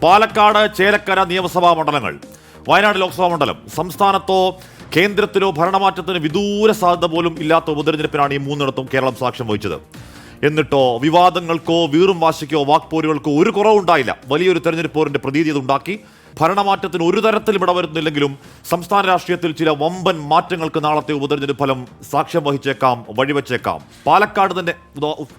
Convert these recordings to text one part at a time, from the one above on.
പാലക്കാട്, ചേലക്കര നിയമസഭാ മണ്ഡലങ്ങൾ, വയനാട് ലോക്സഭാ മണ്ഡലം. സംസ്ഥാനത്തോ കേന്ദ്രത്തിലോ ഭരണമാറ്റത്തിന് വിദൂര സാധ്യത പോലും ഇല്ലാത്ത ഉപതെരഞ്ഞെടുപ്പിനാണ് ഈ മൂന്നിടത്തും കേരളം സാക്ഷ്യം വഹിച്ചത്. എന്നിട്ടോ വിവാദങ്ങൾക്കോ വീറും വാശിക്കോ വാക്പോരുകൾക്കോ ഒരു കുറവുണ്ടായില്ല. വലിയൊരു തെരഞ്ഞെടുപ്പ് പോരിന്റെ പ്രതീതി ഉണ്ടാക്കി. ഭരണമാറ്റത്തിന് ഒരു തരത്തിലും ഇടവരുന്നില്ലെങ്കിലും സംസ്ഥാന രാഷ്ട്രീയത്തിൽ ചില വമ്പൻ മാറ്റങ്ങൾക്ക് നാളത്തെ ഉപതെരഞ്ഞെടുപ്പ് ഫലം സാക്ഷ്യം വഹിച്ചേക്കാം, വഴിവെച്ചേക്കാം. പാലക്കാട് തന്നെ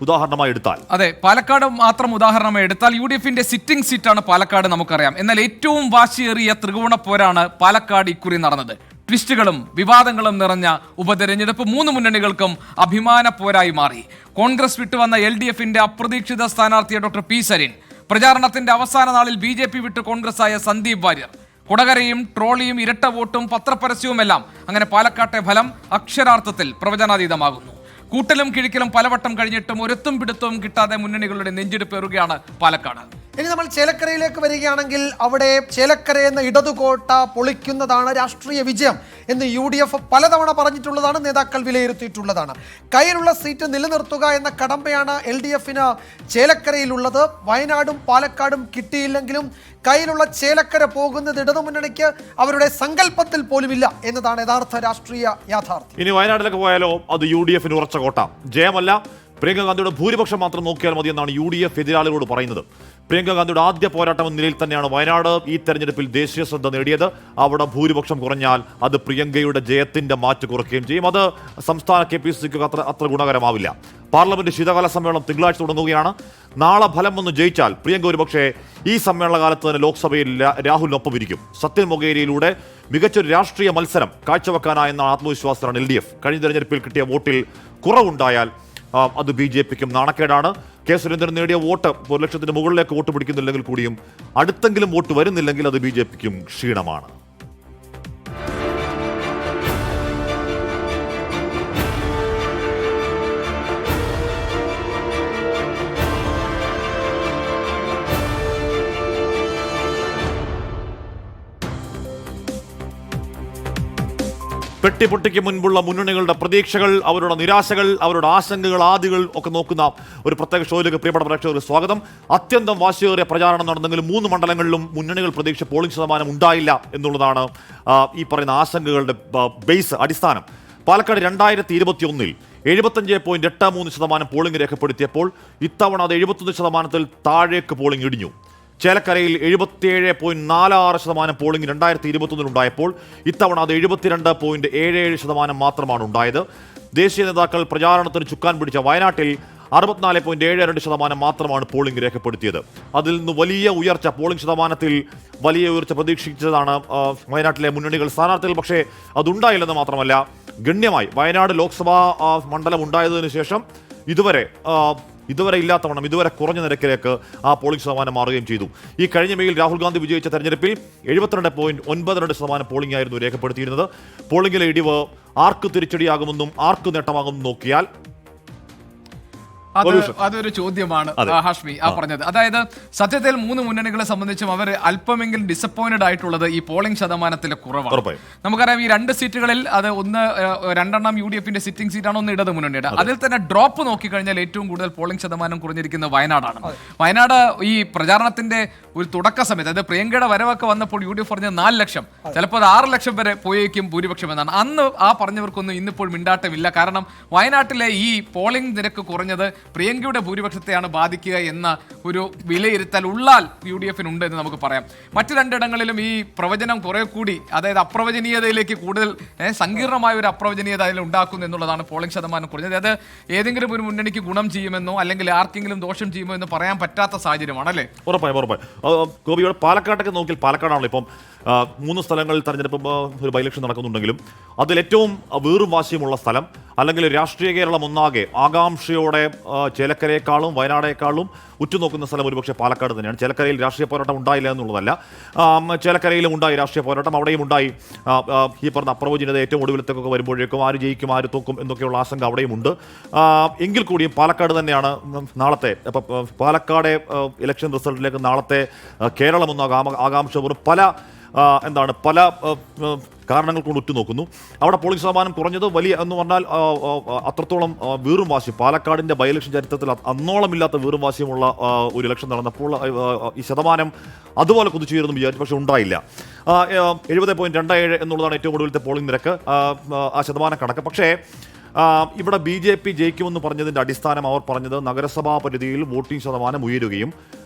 ഉദാഹരണമായി എടുത്താൽ, അതെ, പാലക്കാട് മാത്രം ഉദാഹരണമായി എടുത്താൽ UDFന്റെ സിറ്റിംഗ് സീറ്റാണ് പാലക്കാട്, നമുക്കറിയാം. എന്നാൽ ഏറ്റവും വാശിയേറിയ ത്രികോണ പോരാണ് പാലക്കാട് ഇക്കുറി നടന്നത്. ട്വിസ്റ്റുകളും വിവാദങ്ങളും നിറഞ്ഞ ഉപതെരഞ്ഞെടുപ്പ് മൂന്ന് മുന്നണികൾക്കും അഭിമാന പോരായി മാറി. കോൺഗ്രസ് വിട്ടുവന്ന LDFന്റെ അപ്രതീക്ഷിത സ്ഥാനാർത്ഥിയെ ഡോക്ടർ പി സരിൻ, പ്രചാരണത്തിന്റെ അവസാന നാളിൽ BJP വിട്ട് കോൺഗ്രസായ സന്ദീപ് വാര്യർ, കൊടകരയും ട്രോളിയും ഇരട്ട വോട്ടും പത്രപരസ്യവുമെല്ലാം അങ്ങനെ പാലക്കാട്ടെ ഫലം അക്ഷരാർത്ഥത്തിൽ പ്രവചനാതീതമാകുന്നു. കൂട്ടലും കിഴിക്കലും പലവട്ടം കഴിഞ്ഞിട്ടും ഒരെത്തും പിടുത്തവും കിട്ടാതെ മുന്നണികളുടെ നെഞ്ചിടിപ്പേറുകയാണ് പാലക്കാട്. ഇനി നമ്മൾ ചേലക്കരയിലേക്ക് വരികയാണെങ്കിൽ അവിടെ ചേലക്കര എന്ന ഇടതുകോട്ട പൊളിക്കുന്നതാണ് രാഷ്ട്രീയ വിജയം എന്ന് UDF പലതവണ പറഞ്ഞിട്ടുള്ളതാണ്, നേതാക്കൾ വിലയിരുത്തിയിട്ടുള്ളതാണ്. കയ്യിലുള്ള സീറ്റ് നിലനിർത്തുക എന്ന കടമ്പയാണ് LDFന് ചേലക്കരയിലുള്ളത്. വയനാടും പാലക്കാടും കിട്ടിയില്ലെങ്കിലും കയ്യിലുള്ള ചേലക്കര പോകുന്നത് ഇടതുമുന്നണിക്ക് അവരുടെ സങ്കല്പത്തിൽ പോലുമില്ല എന്നതാണ് യഥാർത്ഥ രാഷ്ട്രീയ യാഥാർത്ഥ്യം. ഇനി വയനാട്ടിലേക്ക് പോയാലോ അത് UDFന് ഉറച്ച കോട്ട. ജയമല്ല, പ്രിയങ്ക ഗാന്ധിയുടെ ഭൂരിപക്ഷം മാത്രം നോക്കിയാൽ മതി എന്നാണ് UDF എതിരാളികളോട് പറയുന്നത്. പ്രിയങ്ക ഗാന്ധിയുടെ ആദ്യ പോരാട്ടം എന്ന നിലയിൽ തന്നെയാണ് വയനാട് ഈ തെരഞ്ഞെടുപ്പിൽ ദേശീയ ശ്രദ്ധ നേടിയത്. അവിടെ ഭൂരിപക്ഷം കുറഞ്ഞാൽ അത് പ്രിയങ്കയുടെ ജയത്തിന്റെ മാറ്റ് കുറയ്ക്കുകയും ചെയ്യും. അത് സംസ്ഥാന KPCC അത്ര ഗുണകരമാവില്ല. പാർലമെന്റ് ശീതകാല സമ്മേളനം തിങ്കളാഴ്ച തുടങ്ങുകയാണ്. നാളെ ഫലം വന്ന് ജയിച്ചാൽ പ്രിയങ്ക ഒരുപക്ഷെ ഈ സമ്മേളന കാലത്ത് തന്നെ ലോക്സഭയിൽ രാഹുലിനൊപ്പം ഇരിക്കും. സത്യൻ മൊഗേരിയിലൂടെ മികച്ചൊരു രാഷ്ട്രീയ മത്സരം കാഴ്ചവെക്കാനായെന്ന ആത്മവിശ്വാസത്തിലാണ് LDF. കഴിഞ്ഞ തെരഞ്ഞെടുപ്പിൽ കിട്ടിയ വോട്ടിൽ കുറവുണ്ടായാൽ അത് BJPക്കും നാണക്കേടാണ്. കെ സുരേന്ദ്രൻ നേടിയ വോട്ട് 1 ലക്ഷത്തിന് മുകളിലേക്ക് വോട്ട് പിടിക്കുന്നില്ലെങ്കിൽ കൂടിയും അടുത്തെങ്കിലും വോട്ട് വരുന്നില്ലെങ്കിൽ അത് BJPക്കും ക്ഷീണമാണ്. പെട്ടിപ്പൊട്ടിക്ക് മുൻപുള്ള മുന്നണികളുടെ പ്രതീക്ഷകൾ, അവരുടെ നിരാശകൾ, അവരുടെ ആശങ്കകൾ, ആദികൾ ഒക്കെ നോക്കുന്ന ഒരു പ്രത്യേക ഷോയിലേക്ക് പ്രിയപ്പെട്ട പ്രേക്ഷകർക്ക് സ്വാഗതം. അത്യന്തം വാശിയേറിയ പ്രചാരണം നടന്നെങ്കിലും 3 മണ്ഡലങ്ങളിലും മുന്നണികൾ പ്രതീക്ഷ പോളിംഗ് ശതമാനം ഉണ്ടായില്ല എന്നുള്ളതാണ് ഈ പറയുന്ന ആശങ്കകളുടെ ബേസ്, അടിസ്ഥാനം. പാലക്കാട് 2021 75.83% പോളിംഗ് രേഖപ്പെടുത്തിയപ്പോൾ ഇത്തവണ അത് 71% താഴേക്ക് പോളിംഗ് ഇടിഞ്ഞു. ചേലക്കരയിൽ 77.46% പോളിംഗ് 2021 ഉണ്ടായപ്പോൾ ഇത്തവണ അത് 72.77% മാത്രമാണ് ഉണ്ടായത്. ദേശീയ നേതാക്കൾ പ്രചാരണത്തിന് ചുക്കാൻ പിടിച്ച വയനാട്ടിൽ 64.72% മാത്രമാണ് പോളിംഗ് രേഖപ്പെടുത്തിയത്. അതിൽ നിന്ന് വലിയ ഉയർച്ച, പോളിംഗ് ശതമാനത്തിൽ വലിയ ഉയർച്ച പ്രതീക്ഷിച്ചതാണ് വയനാട്ടിലെ മുന്നണികൾ, സ്ഥാനാർത്ഥികൾ. പക്ഷേ അതുണ്ടായില്ലെന്ന് മാത്രമല്ല, ഗണ്യമായി വയനാട് ലോക്സഭാ മണ്ഡലം ഉണ്ടായതിനു ശേഷം ഇതുവരെ ഇല്ലാത്തവണ്ണം ഇതുവരെ കുറഞ്ഞ നിരക്കിലേക്ക് ആ പോളിംഗ് ശതമാനം മാറുകയും ചെയ്തു. ഈ കഴിഞ്ഞ മെയിൽ രാഹുൽ ഗാന്ധി വിജയിച്ച തെരഞ്ഞെടുപ്പിൽ 72.92% പോളിംഗ് ആയിരുന്നു രേഖപ്പെടുത്തിയിരുന്നത്. പോളിംഗിലെ ഇടിവ് ആർക്ക് തിരിച്ചടിയാകുമെന്നും ആർക്ക് നേട്ടമാകുമെന്നും നോക്കിയാൽ അതൊരു ചോദ്യമാണ് ഹാഷ്മി ആ പറഞ്ഞത്. അതായത് സത്യത്തിൽ 3 മുന്നണികളെ സംബന്ധിച്ചും അവർ അല്പമെങ്കിലും ഡിസപ്പോയിന്റഡ് ആയിട്ടുള്ളത് ഈ പോളിംഗ് ശതമാനത്തിലെ കുറവാണ്. നമുക്കറിയാം ഈ 2 സീറ്റുകളിൽ അത് രണ്ടെണ്ണം UDFന്റെ സിറ്റിംഗ് സീറ്റാണ്, ഒന്ന് ഇടത് മുന്നണിയുടെ. അതിൽ തന്നെ ഡ്രോപ്പ് നോക്കിക്കഴിഞ്ഞാൽ ഏറ്റവും കൂടുതൽ പോളിംഗ് ശതമാനം കുറഞ്ഞിരിക്കുന്നത് വയനാടാണ്. വയനാട് ഈ പ്രചാരണത്തിന്റെ ഒരു തുടക്ക സമയത്ത്, അതായത് പ്രിയങ്കയുടെ വരവൊക്കെ വന്നപ്പോൾ UDF പറഞ്ഞ 4 ലക്ഷം, ചിലപ്പോൾ അത് 6 ലക്ഷം വരെ പോയേക്കും ഭൂരിപക്ഷം എന്നാണ്. അന്ന് ആ പറഞ്ഞവർക്കൊന്നും ഇന്നിപ്പോൾ മിണ്ടാട്ടമില്ല. കാരണം വയനാട്ടിലെ ഈ പോളിംഗ് നിരക്ക് കുറഞ്ഞത് പ്രിയങ്കയുടെ ഭൂരിപക്ഷത്തെയാണ് ബാധിക്കുക എന്ന ഒരു വിലയിരുത്തൽ ഉള്ളാൽ UDFനുണ്ട് എന്ന് നമുക്ക് പറയാം. മറ്റു 2 ഇടങ്ങളിലും ഈ പ്രവചനം കുറെ കൂടി, അതായത് അപ്രവചനീയതയിലേക്ക് കൂടുതൽ സങ്കീർണമായ ഒരു അപ്രവചനീയത അതിൽ ഉണ്ടാക്കുന്നു എന്നുള്ളതാണ് പോളിംഗ് ശതമാനം കുറഞ്ഞത്. അത് ഏതെങ്കിലും ഒരു മുന്നണിക്ക് ഗുണം ചെയ്യുമെന്നോ അല്ലെങ്കിൽ ആർക്കെങ്കിലും ദോഷം ചെയ്യുമോ എന്ന് പറയാൻ പറ്റാത്ത സാഹചര്യമാണ് അല്ലേ? ഉറപ്പായി ഗോപിയോട് പാലക്കാട്ടൊക്കെ നോക്കിയാൽ പാലക്കാടാണല്ലോ ഇപ്പം 3 സ്ഥലങ്ങളിൽ തെരഞ്ഞെടുപ്പ് ഒരു ബൈലക്ഷൻ നടക്കുന്നുണ്ടെങ്കിലും അതിലേറ്റവും വീറും വാശിയുമുള്ള സ്ഥലം, അല്ലെങ്കിൽ രാഷ്ട്രീയ കേരളം ഒന്നാകെ ആകാംക്ഷയോടെ ചേലക്കരയെക്കാളും വയനാടേക്കാളും ഉറ്റുനോക്കുന്ന സ്ഥലം ഒരുപക്ഷെ പാലക്കാട് തന്നെയാണ്. ചേലക്കരയിൽ രാഷ്ട്രീയ പോരാട്ടം ഉണ്ടായില്ല എന്നുള്ളതല്ല, ചേലക്കരയിലും ഉണ്ടായി രാഷ്ട്രീയ പോരാട്ടം, അവിടെയും ഉണ്ടായി ഈ പറഞ്ഞ അപ്രവചനീയത ഏറ്റവും ഒടുവിലത്തേക്കൊക്കെ വരുമ്പോഴേക്കും ആര് ജയിക്കും ആര് തോക്കും എന്നൊക്കെയുള്ള ആശങ്ക അവിടെയുമുണ്ട്. എങ്കിൽ കൂടിയും പാലക്കാട് തന്നെയാണ് നാളത്തെ പാലക്കാട് ഇലക്ഷൻ റിസൾട്ടിലേക്ക് നാളത്തെ കേരളം ഒന്നാകെ ആകാംക്ഷ പല എന്താണ് പല കാരണങ്ങൾ കൊണ്ട് ഉറ്റുനോക്കുന്നു. അവിടെ പോളിംഗ് ശതമാനം കുറഞ്ഞത് വലിയ എന്ന് പറഞ്ഞാൽ അത്രത്തോളം വീറും വാശിയും പാലക്കാടിൻ്റെ ബൈ ഇലക്ഷൻ ചരിത്രത്തിൽ അന്നോളമില്ലാത്ത വീറും വാശിയുമുള്ള ഒരു ഇലക്ഷൻ നടന്നപ്പോൾ ഈ ശതമാനം അതുപോലെ കുതിച്ചുയരുന്നു വിചാരിച്ചു, പക്ഷേ ഉണ്ടായില്ല. 70.27 എന്നുള്ളതാണ് ഏറ്റവും ഒടുവിലത്തെ പോളിംഗ് നിരക്ക്, ആ ശതമാനം കണക്ക്. പക്ഷേ ഇവിടെ BJP ജയിക്കുമെന്ന് പറഞ്ഞതിൻ്റെ അടിസ്ഥാനം അവർ പറഞ്ഞത് നഗരസഭാ പരിധിയിൽ വോട്ടിംഗ് ശതമാനം ഉയരുകയും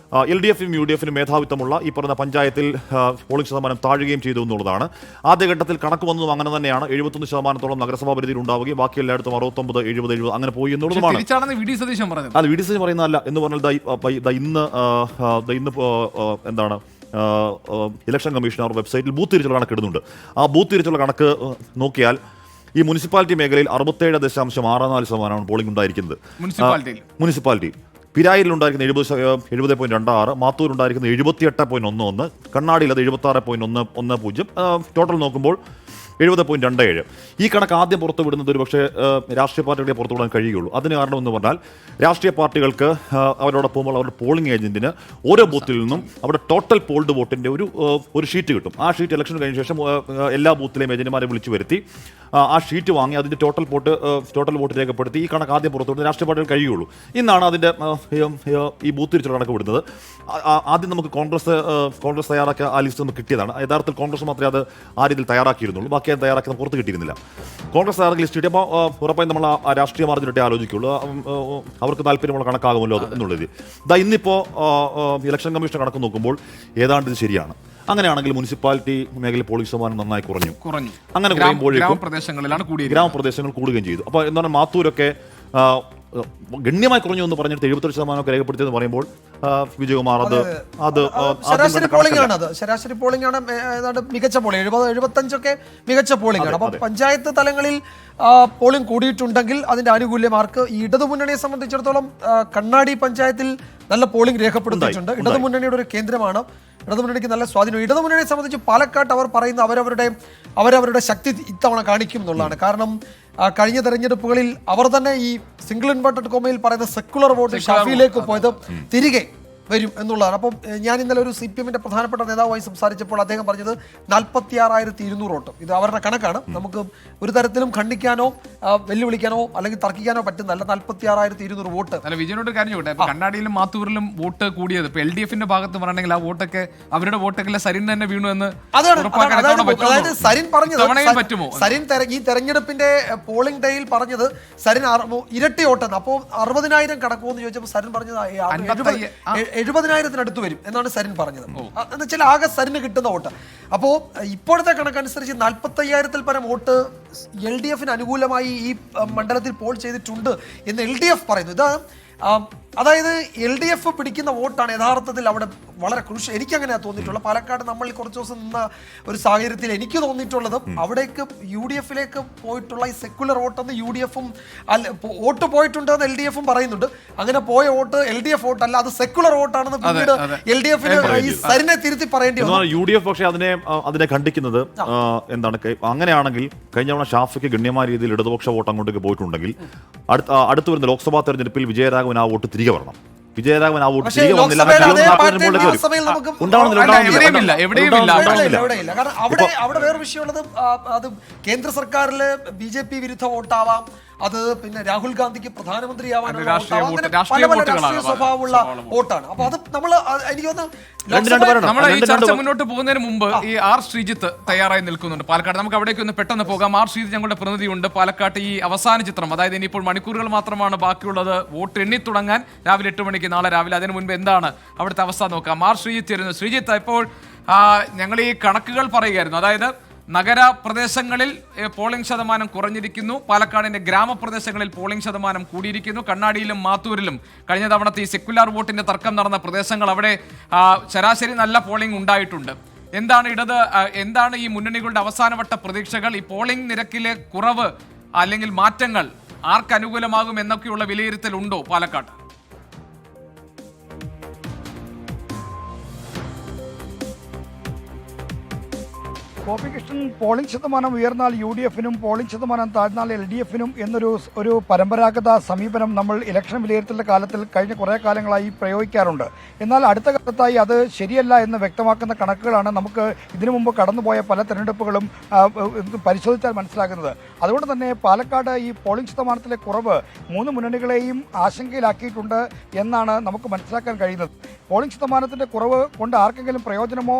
LDFനും UDFനും മേധാവിത്വമുള്ള ഈ പറഞ്ഞ പഞ്ചായത്തിൽ പോളിംഗ് ശതമാനം താഴുകയും ചെയ്തു എന്നുള്ളതാണ്. ആദ്യഘട്ടത്തിൽ കണക്ക് വന്നതും അങ്ങനെ തന്നെയാണ്. 71% നഗരസഭാ പരിധിയിൽ ഉണ്ടാവുകയും ബാക്കി എല്ലായിടത്തും 69, 70 അങ്ങനെ പോയി എന്നുള്ളതുമാണ്. അത് വി ഡി സതീശൻ പറയുന്നതല്ല എന്ന് പറഞ്ഞാൽ ഇന്ന് എന്താണ് ഇലക്ഷൻ കമ്മീഷണർ വെബ്സൈറ്റിൽ ബൂത്ത് തിരിച്ചുള്ള കണക്ക് ഇടുന്നുണ്ട്. ആ ബൂത്ത് തിരിച്ചുള്ള കണക്ക് നോക്കിയാൽ ഈ മുനിസിപ്പാലിറ്റി മേഖലയിൽ 67.64% പോളിംഗ് ഉണ്ടായിരിക്കുന്നത്. മുനിസിപ്പാലിറ്റി പിരായിരിലുണ്ടായിരിക്കുന്ന 70.26, മാത്തൂരുണ്ടായിരിക്കുന്ന 78.11, കണ്ണാടിയിൽ അത് 76.10, ടോട്ടൽ നോക്കുമ്പോൾ 70.27. ഈ കണക്ക് ആദ്യം പുറത്തു വിടുന്നത് ഒരു പക്ഷേ രാഷ്ട്രീയ പാർട്ടികളെ പുറത്തു വിടാൻ കഴിയുകയുള്ളൂ. അതിന് കാരണം എന്ന് പറഞ്ഞാൽ രാഷ്ട്രീയ പാർട്ടികൾക്ക് അവരോടൊപ്പം അവരുടെ പോളിംഗ് ഏജന്റിന് ഓരോ ബൂത്തിൽ നിന്നും അവിടെ ടോട്ടൽ പോൾഡ് വോട്ടിൻ്റെ ഒരു ഷീറ്റ് കിട്ടും. ആ ഷീറ്റ് ഇലക്ഷൻ കഴിഞ്ഞ ശേഷം എല്ലാ ബൂത്തിലെയും ഏജന്റുമാരെ വിളിച്ചു വരുത്തി ആ ഷീറ്റ് വാങ്ങി അതിൻ്റെ ടോട്ടൽ വോട്ട് രേഖപ്പെടുത്തി ഈ കണക്ക് ആദ്യം പുറത്തുവിടുന്നത് രാഷ്ട്രീയ പാർട്ടികൾ കഴിയുള്ളൂ. ഇന്നാണ് അതിൻ്റെ ഈ ബൂത്ത് തിരിച്ചുള്ള കണക്ക് വിടുന്നത്. ആദ്യം നമുക്ക് കോൺഗ്രസ് തയ്യാറാക്കിയ ആ ലിസ്റ്റ് നമുക്ക് കിട്ടിയതാണ്. യഥാർത്ഥത്തിൽ കോൺഗ്രസ് മാത്രമേ അത് ആ രീതിയിൽ തയ്യാറാക്കിയിരുന്നുള്ളൂ, ബാക്കി അത് തയ്യാറാക്കി പുറത്ത് കിട്ടിയിരുന്നില്ല. കോൺഗ്രസ് തയ്യാറാക്കി ലിസ്റ്റ് കിട്ടിയപ്പോൾ ഉറപ്പായും നമ്മൾ ആ രാഷ്ട്രീയ മാർജിനിട്ടേ ആലോചിക്കുള്ളൂ, അവർക്ക് താല്പര്യമുള്ള കണക്കാകുമല്ലോ എന്നുള്ളത്. ഇന്നിപ്പോൾ ഇലക്ഷൻ കമ്മീഷൻ കണക്ക് നോക്കുമ്പോൾ ഏതാണ്ട് ഇത് ശരിയാണ്. അങ്ങനെയാണെങ്കിൽ മുനിസിപ്പാലിറ്റി മേഖലയിൽ പോളിംഗ് ശതമാനം നന്നായി കുറഞ്ഞു. അങ്ങനെ കുറയുമ്പോഴേക്കും ഗ്രാമപ്രദേശങ്ങൾ കൂടുകയും ചെയ്തു. അപ്പോൾ എന്താണ് മാത്തൂരൊക്കെ ഗണ്യമായി കുറഞ്ഞു എന്ന് പറഞ്ഞിട്ട് 78% രേഖപ്പെടുത്തിയെന്ന് പറയുമ്പോൾ വിജയകുമാർ ശരാശരി പോളിംഗ് ആണ്. ശരാശരി പോളിംഗ് ആണ് ഏതാണ്ട് മികച്ച പോളിംഗ് 70-75 മികച്ച പോളിംഗ് ആണ്. അപ്പോൾ പഞ്ചായത്ത് തലങ്ങളിൽ പോളിംഗ് കൂടിയിട്ടുണ്ടെങ്കിൽ അതിന്റെ ആനുകൂല്യമാർക്ക് ഈ ഇടതുമുന്നണിയെ സംബന്ധിച്ചിടത്തോളം കണ്ണാടി പഞ്ചായത്തിൽ നല്ല പോളിംഗ് രേഖപ്പെടുത്തിയിട്ടുണ്ട്. ഇടതുമുന്നണിയുടെ ഒരു കേന്ദ്രമാണ്, ഇടതുമുന്നണിക്ക് നല്ല സ്വാധീനം. ഇടതുമുന്നണിയെ സംബന്ധിച്ച് പാലക്കാട്ട് അവർ പറയുന്ന അവരവരുടെ ശക്തി ഇത്തവണ കാണിക്കും എന്നുള്ളതാണ്. കാരണം കഴിഞ്ഞ തെരഞ്ഞെടുപ്പുകളിൽ അവർ തന്നെ ഈ സിംഗിൾ ഇൻവെർട്ടഡ് കോമയിൽ പറയുന്ന സെക്കുലർ വോട്ട് ഷാഫിയിലേക്ക് പോയത് തിരികെ വരും എന്നുള്ളതാണ്. അപ്പം ഞാൻ ഇന്നലെ ഒരു CPMന്റെ പ്രധാനപ്പെട്ട നേതാവുമായി സംസാരിച്ചപ്പോൾ അദ്ദേഹം പറഞ്ഞത് 46,200 വോട്ട്. ഇത് അവരുടെ കണക്കാണ്, നമുക്ക് ഒരു തരത്തിലും ഖണ്ഡിക്കാനോ വെല്ലുവിളിക്കാനോ അല്ലെങ്കിൽ തർക്കിക്കാനോ പറ്റുന്നല്ല. 46,200 വോട്ട്. അല്ല, വിജയനോട് കാര്യം ചോട്ടെ, കണ്ണാടിയിലും മാത്തൂരിലും വോട്ട് കൂടിയത് ഇപ്പൊ LDFന്റെ ഭാഗത്ത് പറയണമെങ്കിൽ ആ വോട്ടൊക്കെ അവരുടെ വോട്ടൊക്കെ സരിൻ തന്നെ വീണു എന്ന് അതായത് സരിൻ പറഞ്ഞത് ഈ തെരഞ്ഞെടുപ്പിന്റെ പോളിംഗ് ഡേയിൽ പറഞ്ഞത് സരിൻ ഇരട്ടി വോട്ടെന്ന്. അപ്പോൾ 60,000 കടക്കുമെന്ന് ചോദിച്ചപ്പോൾ സരിൻ പറഞ്ഞത് 70,000-അടുത്ത് വരും എന്നാണ് സരിൻ പറഞ്ഞത്. എന്ന് വെച്ചാൽ ആകെ സരിന് കിട്ടുന്ന വോട്ട്. അപ്പോൾ ഇപ്പോഴത്തെ കണക്കനുസരിച്ച് 45,000-ൽ പരം വോട്ട് LDFന് അനുകൂലമായി ഈ മണ്ഡലത്തിൽ പോൾ ചെയ്തിട്ടുണ്ട് എന്ന് LDF പറയുന്നു. ഇത് അതായത് LDF പിടിക്കുന്ന വോട്ടാണ് യഥാർത്ഥത്തിൽ അവിടെ വളരെ ക്രൂഷ്യൽ. എനിക്കങ്ങനെയാണ് തോന്നിയിട്ടുള്ളത്. പാലക്കാട് നമ്മൾ കുറച്ച് ദിവസം നിന്ന ഒരു സാഹചര്യത്തിൽ എനിക്ക് തോന്നിയിട്ടുള്ളത് അവിടേക്ക് UDFിലേക്ക് പോയിട്ടുള്ള ഈ സെക്കുലർ വോട്ടെന്ന് UDFും വോട്ട് പോയിട്ടുണ്ടെന്ന് LDFും പറയുന്നുണ്ട്. അങ്ങനെ പോയ വോട്ട് LDF വോട്ടല്ല, അത് സെക്കുലർ വോട്ടാണെന്ന് പിന്നീട് LDFന് ഈ സരിനെ തിരുത്തി പറയേണ്ടി വന്നു. UDF പക്ഷേ അതിനെ ഖണ്ഡിക്കുന്നത് എന്താണ്, അങ്ങനെയാണെങ്കിൽ കഴിഞ്ഞ തവണ ഷാഫിക്ക് ഗണ്യമായ രീതിയിൽ ഇടതുപക്ഷ വോട്ട് അങ്ങോട്ടേക്ക് പോയിട്ടുണ്ടെങ്കിൽ അടുത്ത് വരുന്ന ലോക്സഭാ തെരഞ്ഞെടുപ്പിൽ വിജയരാഘവൻ ആ വോട്ട് തിരികെ വരണം. വിജയരാഘവൻ ആ വോട്ട് തിരികെ വന്നില്ല. കാരണം അവിടെ വേറെ വിഷയമുള്ളത്, അത് കേന്ദ്ര സർക്കാരിലെ BJP വിരുദ്ധ വോട്ടാവാം, അത് പിന്നെ രാഹുൽ ഗാന്ധിക്ക് പ്രധാനമന്ത്രിയാവാനുള്ള രാഷ്ട്രീയ സ്വഭാവമുള്ള വോട്ടാണ്. അപ്പൊ അത് നമ്മൾ എനിക്ക് നമ്മൾ ഈ ചർച്ച മുന്നോട്ട് പോകുന്നതിന് മുമ്പ് ഈ R. ശ്രീജിത്ത് തയ്യാറായി നിൽക്കുന്നുണ്ട് പാലക്കാട്. നമുക്ക് അവിടേക്ക് ഒന്ന് പെട്ടെന്ന് പോകാം. R. ശ്രീജിത്ത് ഞങ്ങളുടെ പ്രതിനിധിയുണ്ട് പാലക്കാട്ട്. ഈ അവസാന ചിത്രം, അതായത് ഇനിയിപ്പോൾ മണിക്കൂറുകൾ മാത്രമാണ് ബാക്കിയുള്ളത് വോട്ട് എണ്ണി തുടങ്ങാൻ. രാവിലെ 8 മണിക്ക് നാളെ രാവിലെ. അതിനു മുൻപ് എന്താണ് അവിടുത്തെ അവസ്ഥ നോക്കാം. R. ശ്രീജിത്ത് വരുന്നു. ശ്രീജിത്ത്, ഇപ്പോൾ ഞങ്ങൾ ഈ കണക്കുകൾ പറയുകയായിരുന്നു. അതായത് നഗരപ്രദേശങ്ങളിൽ പോളിംഗ് ശതമാനം കുറഞ്ഞിരിക്കുന്നു, പാലക്കാടിന്റെ ഗ്രാമപ്രദേശങ്ങളിൽ പോളിംഗ് ശതമാനം കൂടിയിരിക്കുന്നു. കണ്ണാടിയിലും മാത്തൂരിലും കഴിഞ്ഞ തവണത്തെ ഈ സെക്കുലാർ വോട്ടിന്റെ തർക്കം നടന്ന പ്രദേശങ്ങൾ, അവിടെ ശരാശരി നല്ല പോളിംഗ് ഉണ്ടായിട്ടുണ്ട്. എന്താണ് ഈ മുന്നണികളുടെ അവസാനവട്ട പ്രതീക്ഷകൾ? ഈ പോളിംഗ് നിരക്കിലെ കുറവ് അല്ലെങ്കിൽ മാറ്റങ്ങൾ ആർക്ക് അനുകൂലമാകും എന്നൊക്കെയുള്ള വിലയിരുത്തൽ ഉണ്ടോ പാലക്കാട്? ഗോപികൃഷ്ണൻ പോളിംഗ് ശതമാനം ഉയർന്നാൽ UDF-നും പോളിംഗ് ശതമാനം താഴ്ന്നാൽ LDF-നും എന്നൊരു പരമ്പരാഗത സമീപനം നമ്മൾ ഇലക്ഷൻ വിലയിരുത്തലിന്റെ കാലത്തിൽ കഴിഞ്ഞ കുറേ കാലങ്ങളായി പ്രയോഗിക്കാറുണ്ട്. എന്നാൽ അടുത്ത കാലത്തായി അത് ശരിയല്ല എന്ന് വ്യക്തമാക്കുന്ന കണക്കുകളാണ് നമുക്ക് ഇതിനു മുമ്പ് കടന്നുപോയ പല തെരഞ്ഞെടുപ്പുകളും പരിശോധിച്ചാൽ മനസ്സിലാകുന്നത്. അതുകൊണ്ട് തന്നെ പാലക്കാട് ഈ പോളിംഗ് ശതമാനത്തിലെ കുറവ് മൂന്ന് മുന്നണികളെയും ആശങ്കയിലാക്കിയിട്ടുണ്ട് എന്നാണ് നമുക്ക് മനസ്സിലാക്കാൻ കഴിയുന്നത്. പോളിംഗ് ശതമാനത്തിന്റെ കുറവ് കൊണ്ട് ആർക്കെങ്കിലും പ്രയോജനമോ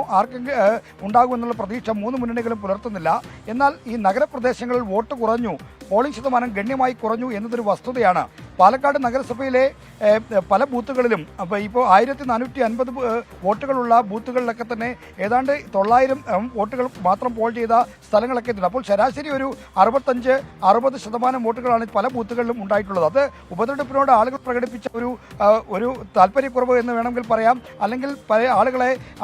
ഉണ്ടാകുമെന്നുള്ള പ്രതീക്ഷ മൂന്ന് മുന്നണികളും പുലർത്തുന്നില്ല. എന്നാൽ ഈ നഗരപ്രദേശങ്ങളിൽ വോട്ട് കുറഞ്ഞു, പോളിംഗ് ശതമാനം ഗണ്യമായി കുറഞ്ഞു എന്നതൊരു വസ്തുതയാണ്. പാലക്കാട് നഗരസഭയിലെ പല ബൂത്തുകളിലും ഇപ്പോൾ 1450 വോട്ടുകളുള്ള ബൂത്തുകളിലൊക്കെ തന്നെ ഏതാണ്ട് 900 വോട്ടുകൾ മാത്രം പോൾ ചെയ്ത സ്ഥലങ്ങളൊക്കെ ഉണ്ട്. അപ്പോൾ ശരാശരി ഒരു 65-60% വോട്ടുകളാണ് പല ബൂത്തുകളിലും ഉണ്ടായിട്ടുള്ളത്. അത് ഉപതെരഞ്ഞെടുപ്പിനോട് ആളുകൾ പ്രകടിപ്പിച്ച ഒരു താല്പര്യക്കുറവ് എന്ന് വേണമെങ്കിൽ പറയാം. അല്ലെങ്കിൽ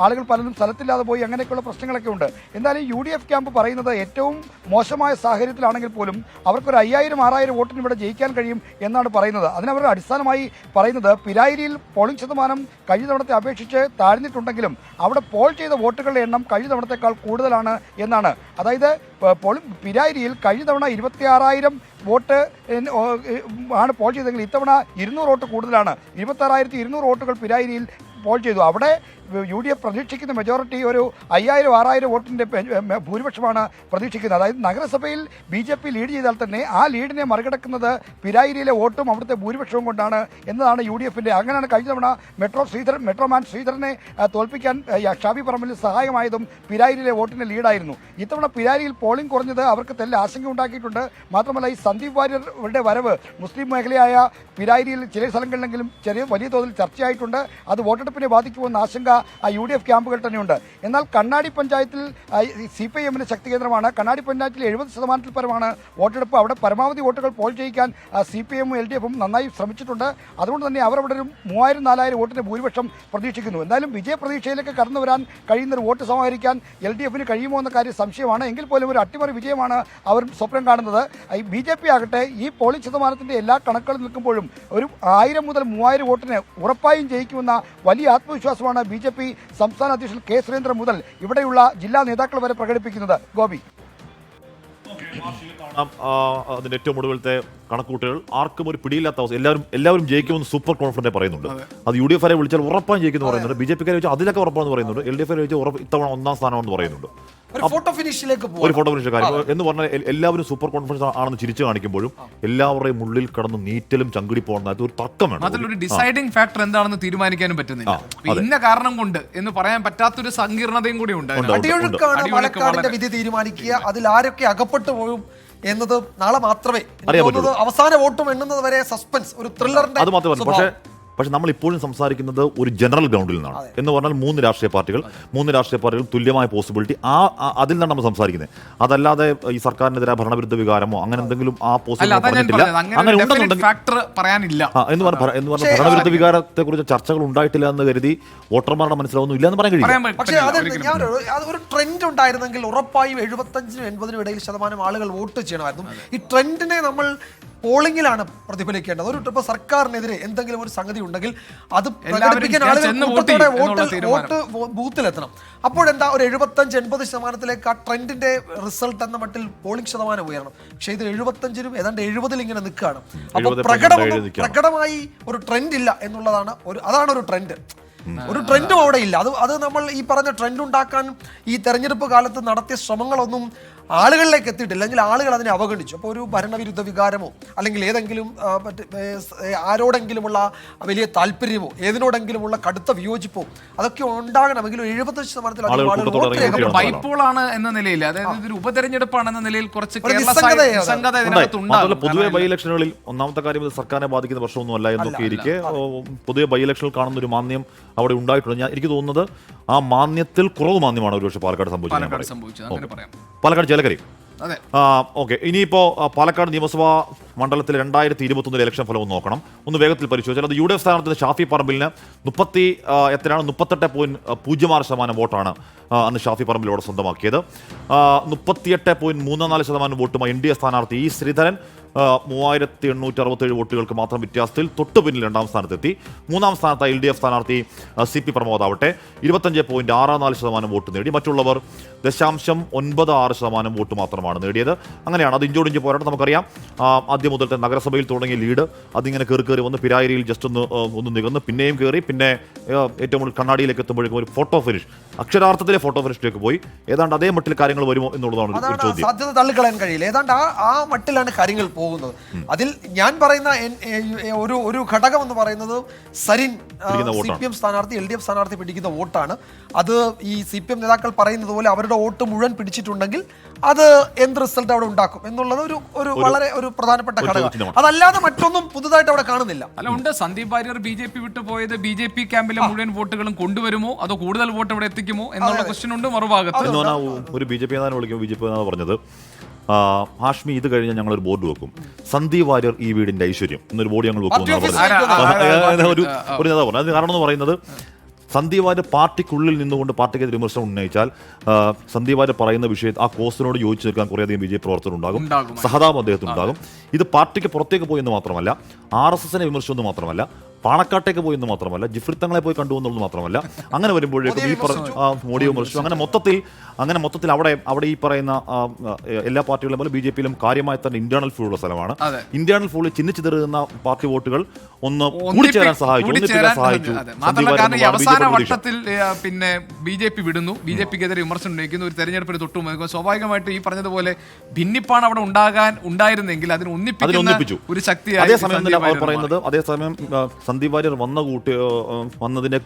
ആളുകൾ പലരും സ്ഥലത്തില്ലാതെ പോയി അങ്ങനെയൊക്കെയുള്ള പ്രശ്നങ്ങളൊക്കെ ഉണ്ട്. എന്തായാലും UDF ക്യാമ്പ് പറയുന്നത് ഏറ്റവും മോശമായ സാഹചര്യത്തിലാണെങ്കിൽ പോലും അവർക്കൊരു 5000-6000 വോട്ടിന് ഇവിടെ ജയിക്കാൻ കഴിയും എന്നാണ് പറയുന്നത്. അതിനവർ അടിസ്ഥാനമായി പറയുന്നത് പിരായിരിയിൽ പോളിംഗ് ശതമാനം കഴിഞ്ഞ തവണത്തെ അപേക്ഷിച്ച് താഴ്ന്നിട്ടുണ്ടെങ്കിലും അവിടെ പോൾ ചെയ്ത വോട്ടുകളുടെ എണ്ണം കഴിഞ്ഞ തവണത്തേക്കാൾ കൂടുതലാണ് എന്നാണ്. അതായത് പിരായിരിയിൽ കഴിഞ്ഞ തവണ 26,000 വോട്ട് ആണ് പോൾ ചെയ്തെങ്കിൽ ഇത്തവണ 200 വോട്ട് കൂടുതലാണ്. 26,200 വോട്ടുകൾ പിരായിരിയിൽ പോൾ ചെയ്തു. അവിടെ UDF പ്രതീക്ഷിക്കുന്ന മെജോറിറ്റി ഒരു 5000-6000 വോട്ടിൻ്റെ ഭൂരിപക്ഷമാണ് പ്രതീക്ഷിക്കുന്നത്. അതായത് നഗരസഭയിൽ BJP ലീഡ് ചെയ്താൽ തന്നെ ആ ലീഡിനെ മറികടക്കുന്നത് പിരായിരിയിലെ വോട്ടും അവിടുത്തെ ഭൂരിപക്ഷവും കൊണ്ടാണ് എന്നതാണ് UDF-ന്റെ. അങ്ങനെയാണ് കഴിഞ്ഞ തവണ മെട്രോമാൻ ശ്രീധരനെ തോൽപ്പിക്കാൻ ഷാഫി പറമ്പിലിന് സഹായമായതും പിരായിരിയിലെ വോട്ടിൻ്റെ ലീഡായിരുന്നു. ഇത്തവണ പിരായിരിയിൽ പോളിംഗ് കുറഞ്ഞത് അവർക്ക് തെല്ല ആശങ്ക ഉണ്ടാക്കിയിട്ടുണ്ട്. മാത്രമല്ല ഈ സന്ദീപ് വാര്യരുടെ വരവ് മുസ്ലിം മേഖലയായ പിരായിരിയിൽ ചില സ്ഥലങ്ങളിലെങ്കിലും വലിയ തോതിൽ ചർച്ചയായിട്ടുണ്ട്. അത് വോട്ടെടുപ്പിനെ ബാധിക്കുമെന്ന ആശങ്ക UDF ക്യാമ്പുകൾ തന്നെയുണ്ട്. എന്നാൽ കണ്ണാടി പഞ്ചായത്തിൽ CPIM-ന്റെ ശക്തി കേന്ദ്രമാണ്. കണ്ണാടി പഞ്ചായത്തിൽ 70% പരമാണ് വോട്ടെടുപ്പ്. അവിടെ പരമാവധി വോട്ടുകൾ പോൾ ചെയ്യിക്കാൻ CPIM-ഉം LDF-ഉം നന്നായി ശ്രമിച്ചിട്ടുണ്ട്. അതുകൊണ്ട് തന്നെ അവർ അവിടെ ഒരു 3000-4000 വോട്ടിന്റെ ഭൂരിപക്ഷം പ്രതീക്ഷിക്കുന്നു. എന്തായാലും വിജയപ്രതീക്ഷയിലേക്ക് കടന്നു വരാൻ കഴിയുന്നൊരു വോട്ട് സമാഹരിക്കാൻ LDF-ന് കഴിയുമോ എന്ന കാര്യം സംശയമാണ്. എങ്കിൽ പോലും ഒരു അട്ടിമറി വിജയമാണ് അവർ സ്വപ്നം കാണുന്നത്. BJP ആകട്ടെ ഈ പോളിംഗ് ശതമാനത്തിന്റെ എല്ലാ കണക്കുകളും നിൽക്കുമ്പോഴും ഒരു 1000 മുതൽ 3000 വോട്ടിന് ഉറപ്പായും ജയിക്കുമെന്ന വലിയ ആത്മവിശ്വാസമാണ് BJP സംസ്ഥാന അധ്യക്ഷൻ K. സുരേന്ദ്രൻ മുതൽ ഇവിടെയുള്ള ജില്ലാ നേതാക്കൾ വരെ പ്രകടിപ്പിക്കുന്നത്. ഗോപി, അതിന്റെ ഏറ്റവും ഒടുവിലത്തെ കണക്കൂട്ടുകൾ ആർക്കും ഒരു പിടിയില്ലാത്ത അവസ്ഥ. എല്ലാവരും ജയിക്കുമെന്ന് സൂപ്പർ കോൺഫിഡന്റ് പറയുന്നുണ്ട്. അത് UDF-രെ വിളിച്ചാൽ ഉറപ്പായും ജയിക്കുന്നു പറയുന്നുണ്ട്. BJP-ക്കാരെ വെച്ചാൽ അതിലൊക്കെ ഉറപ്പാണെന്ന് പറയുന്നുണ്ട്. LDF-രെ വെച്ചാൽ ഇത്തവണ 1ാം സ്ഥാനമാണെന്ന് പറയുന്നുണ്ട്. ഒരു ഫോട്ടോ ഫിനിഷിലേക്ക് കാര്യം എന്ന് പറഞ്ഞാൽ എല്ലാവരും സൂപ്പർ കോൺഫിഡൻസ് ആണെന്ന് ചിരിച്ചു കാണിക്കുമ്പോഴും എല്ലാവരുടെയും ഉള്ളിൽ കടന്ന് നീറ്റലും ചങ്കുടി പോകുന്ന ഒരു തർക്കം വേണം. അതിലൊരു ഡിസൈഡിംഗ് ഫാക്ടർ എന്താണെന്ന് തീരുമാനിക്കാനും പറ്റുന്നില്ല. ഇന്ന കാരണം കൊണ്ട് എന്ന് പറയാൻ പറ്റാത്തൊരു സങ്കീർണതയും കൂടി ഉണ്ട്. അടിയൊഴുക്കാണ് പാലക്കാടിന്റെ വിധി തീരുമാനിക്കുക. അതിൽ ആരൊക്കെ അകപ്പെട്ടു പോകും എന്നത് നാളെ മാത്രമേ അവസാന വോട്ടും എണ്ണുന്നത് വരെ സസ്പെൻസ്, ഒരു ത്രില്ലറിന്റെ. അത് മാത്രമല്ല, പക്ഷെ നമ്മൾ ഇപ്പോഴും സംസാരിക്കുന്നത് ഒരു ജനറൽ ഗ്രൗണ്ടിൽ നിന്നാണ്. എന്ന് പറഞ്ഞാൽ മൂന്ന് രാഷ്ട്രീയ പാർട്ടികൾ തുല്യമായ പോസിബിലിറ്റി അതിൽ നിന്നാണ് നമ്മൾ സംസാരിക്കുന്നത്. അതല്ലാതെ ഈ സർക്കാരിനെതിരെ ഭരണവിരുദ്ധ വികാരമോ അങ്ങനെ എന്തെങ്കിലും ആ പോസിബിലിറ്റി എന്ന് പറഞ്ഞാൽ ഭരണവിരുദ്ധ വികാരത്തെ കുറിച്ച് ചർച്ചകൾ ഉണ്ടായിട്ടില്ല എന്ന് കരുതി വോട്ടർമാരുടെ മനസ്സിലാവുന്നു ഇല്ല എന്ന് പറയാൻ കഴിയും. പക്ഷേ ഒരു ട്രെൻഡ് ഉണ്ടായിരുന്നെങ്കിൽ ഉറപ്പായും 75-80 ഇടയിൽ ശതമാനം ആളുകൾ വോട്ട് ചെയ്യണമായിരുന്നു. ഈ ട്രെൻഡിനെ നമ്മൾ പോളിംഗിലാണ് പ്രതിഫലിക്കേണ്ടത്. ഒരു ഇപ്പൊ സർക്കാരിനെതിരെ എന്തെങ്കിലും ഒരു സംഗതി ഉണ്ടെങ്കിൽ അത് പ്രകടിപ്പിക്കാൻ ആളുകൾ വോട്ട് ബൂത്തിലെത്തണം. അപ്പോഴെന്താ ഒരു 75-80% ആ ട്രെൻഡിന്റെ റിസൾട്ട് എന്ന മട്ടിൽ പോളിംഗ് ശതമാനം ഉയരണം. പക്ഷെ ഇത് 75-ലും ഏതാണ്ട് 70-ൽ ഇങ്ങനെ നിൽക്കുകയാണ്. അപ്പൊ പ്രകടമായി ഒരു ട്രെൻഡ് ഇല്ല എന്നുള്ളതാണ് അതാണ് ഒരു ട്രെൻഡ്. ഒരു ട്രെൻഡും അവിടെ ഇല്ല. അത് നമ്മൾ ഈ പറഞ്ഞ ട്രെൻഡ് ഉണ്ടാക്കാൻ ഈ തെരഞ്ഞെടുപ്പ് കാലത്ത് നടത്തിയ ശ്രമങ്ങളൊന്നും ആളുകളിലേക്ക് എത്തിയിട്ടില്ല. അല്ലെങ്കിൽ ആളുകൾ അതിനെ അവഗണിച്ചു. അപ്പോൾ ഒരു ഭരണവിരുദ്ധ വികാരമോ അല്ലെങ്കിൽ ഏതെങ്കിലും ആരോടെങ്കിലുമുള്ള വലിയ താല്പര്യമോ ഏതിനോടെങ്കിലുമുള്ള കടുത്ത വിയോജിപ്പോ അതൊക്കെ ഉണ്ടാകണമെങ്കിൽ 70% ബൈപ്പോളാണ് എന്ന നിലയിൽ, അതായത് ഒരു ഉപതെരഞ്ഞെടുപ്പാണെന്ന നിലയിൽ കുറച്ച് പൊതുവെ ബൈ ഇലക്ഷനുകളിൽ ഒന്നാമത്തെ കാര്യം സർക്കാരിനെ ബാധിക്കുന്ന പ്രശ്നമൊന്നുമല്ല എന്നൊക്കെ ഇരിക്കെ പൊതുവെ ബൈ ഇലക്ഷനിൽ കാണുന്ന ഒരു മാന്യം അവിടെ ഉണ്ടായിട്ടുണ്ട്. എനിക്ക് തോന്നുന്നത് ആ മാന്യത്തിൽ കുറവ് മാന്യമാണ് ഒരുപക്ഷെ പാലക്കാട് സംഭവിച്ചത്. പാലക്കാട് ചേലക്കരി. ഓക്കെ, ഇനിയിപ്പോൾ പാലക്കാട് നിയമസഭാ മണ്ഡലത്തിൽ 2021 ഇലക്ഷൻ ഫലവും നോക്കണം. ഒന്ന് വേഗത്തിൽ പരിശോധിച്ചാൽ അത് UDF സ്ഥാനാർത്ഥി ഷാഫി പറമ്പിലിന് 38.06% വോട്ടാണ് അന്ന് ഷാഫി പറമ്പിലൂടെ സ്വന്തമാക്കിയത്. 38.34% വോട്ടുമായി NDA സ്ഥാനാർത്ഥി E. ശ്രീധരൻ 3867 വോട്ടുകൾക്ക് മാത്രം വ്യത്യാസത്തിൽ തൊട്ടു പിന്നിൽ രണ്ടാം സ്ഥാനത്തെത്തി. മൂന്നാം സ്ഥാനത്ത് LDF സ്ഥാനാർത്ഥി CP പ്രമോദ് ആവട്ടെ 25.64% വോട്ട് നേടി. മറ്റുള്ളവർ 0.96% വോട്ട് മാത്രമാണ് നേടിയത്. അങ്ങനെയാണ് അത് ഇഞ്ചോടിഞ്ച് പോരാട്ടം. നമുക്കറിയാം ആദ്യം മുതലത്തെ നഗരസഭയിൽ തുടങ്ങിയ ലീഡ് അതിങ്ങനെ കയറി വന്ന് പിരായിരിയിൽ ജസ്റ്റ് ഒന്ന് നികന്ന് പിന്നെയും കയറി, പിന്നെ ഏറ്റവും കൂടുതൽ കണ്ണാടിയിലേക്ക് എത്തുമ്പോഴേക്കും ഒരു ഫോട്ടോ ഫിനിഷ്, അക്ഷരാർത്ഥത്തിലെ ഫോട്ടോ ഫിനിഷിലേക്ക് പോയി. ഏതാണ്ട് അതേ മട്ടിൽ കാര്യങ്ങൾ വരുമോ എന്നുള്ളതാണ് ഒരു ചോദ്യം. സാധ്യത തള്ളിക്കളയാൻ കഴിയില്ല. ഏതാണ്ട് ആ മട്ടിലാണ് കാര്യങ്ങൾ പോകുന്നത്. അതിൽ ഞാൻ പറയുന്ന ഒരു ഘടകം എന്ന് പറയുന്നത് സരിൻ CPM സ്ഥാനാർത്ഥി LDF സ്ഥാനാർത്ഥി പിടിക്കുന്ന വോട്ടാണ്. അത് ഈ CPM നേതാക്കൾ പറയുന്നത് പോലെ അവരുടെ വോട്ട് മുഴുവൻ പിടിച്ചിട്ടുണ്ടെങ്കിൽ അത് എന്ത് റിസൾട്ട് അവിടെ ഉണ്ടാക്കും എന്നുള്ളത് ഒരു വളരെ ഒരു പ്രധാനപ്പെട്ട ഘടകം. അതല്ലാതെ മറ്റൊന്നും പുതുതായിട്ട് അവിടെ കാണുന്നില്ല. അല്ല, ഉണ്ട്. സന്ദീപ് വാര്യർ BJP വിട്ടുപോയത് BJP ക്യാമ്പിലെ മുഴുവൻ വോട്ടുകളും കൊണ്ടുവരുമോ അതോ കൂടുതൽ വോട്ട് ഇവിടെ എത്തിക്കുമോ എന്നുള്ള ക്വസ്റ്റ്യൻ ഉണ്ട് മറുഭാഗത്ത്. ഒരു BJP നേതാവിനെ വിളിക്കുമ്പോൾ BJP നേതാവ് പറഞ്ഞത്, ഹാഷ്മി ഇത് കഴിഞ്ഞ് ഞങ്ങൾ ഒരു ബോർഡ് വെക്കും, സന്ദീപ് വാര്യർ ഈ വീടിന്റെ ഐശ്വര്യം എന്നൊരു ബോർഡ് ഞങ്ങൾ വെക്കും ഒരു നേതാവ് പറഞ്ഞു. അതിന് കാരണം എന്ന് പറയുന്നത്, സന്ദീപ് വാര്യർ പാർട്ടിക്കുള്ളിൽ നിന്നുകൊണ്ട് പാർട്ടിക്കെതിരെ വിമർശനം ഉന്നയിച്ചാൽ സന്ദീപ് വാര്യർ പറയുന്ന വിഷയത്തിൽ ആ കോസിനോട് യോജിച്ച് നിൽക്കാൻ കുറേയധികം BJP പ്രവർത്തകർ ഉണ്ടാകും, സഹതാപം അദ്ദേഹത്തിനുണ്ടാകും. ഇത് പാർട്ടിക്ക് പുറത്തേക്ക് പോയെന്ന് മാത്രമല്ല, RSSനെ വിമർശിച്ചെന്ന് മാത്രമല്ല, പാണക്കാട്ടേക്ക് പോയി എന്ന് മാത്രമല്ല, ജിഫ്രിത്തങ്ങളെ പോയി കണ്ടു എന്നുള്ളത് മാത്രമല്ല, അങ്ങനെ വരുമ്പോഴേക്കും ഈ മോഡിയെ വിമർശിച്ചു. അങ്ങനെ മൊത്തത്തിൽ അവിടെ ഈ പറയുന്ന എല്ലാ പാർട്ടികളും പോലെ BJPയിലും കാര്യമായി തന്നെ ഇന്റേണൽ ഫ്ലൂ ഉള്ള സ്ഥലമാണ്. ഇന്റേണൽ ഫ്ലൂളിൽ ചിന്നിച്ചിതറുന്ന പാർട്ടി വോട്ടുകൾ ഒന്ന് കൂടിച്ചേരാൻ സഹായിച്ചു. അവസാന വട്ടത്തിൽ പിന്നെ BJP വിടുന്നു, BJPക്കെതിരെ വിമർശനം ഉന്നയിക്കുന്നു, ഒരു തെരഞ്ഞെടുപ്പിന് തൊട്ടുമുമ്പ് സ്വാഭാവികമായിട്ട് ഈ പറഞ്ഞതുപോലെ ഭിന്നിപ്പാണ് അവിടെ ഉണ്ടായിരുന്നെങ്കിൽ അതിന് ഒന്നിപ്പിച്ചു ഒരു ശക്തിയായി. അതേസമയം സന്ദീപ് വാര്യർ വന്നതിന്റെ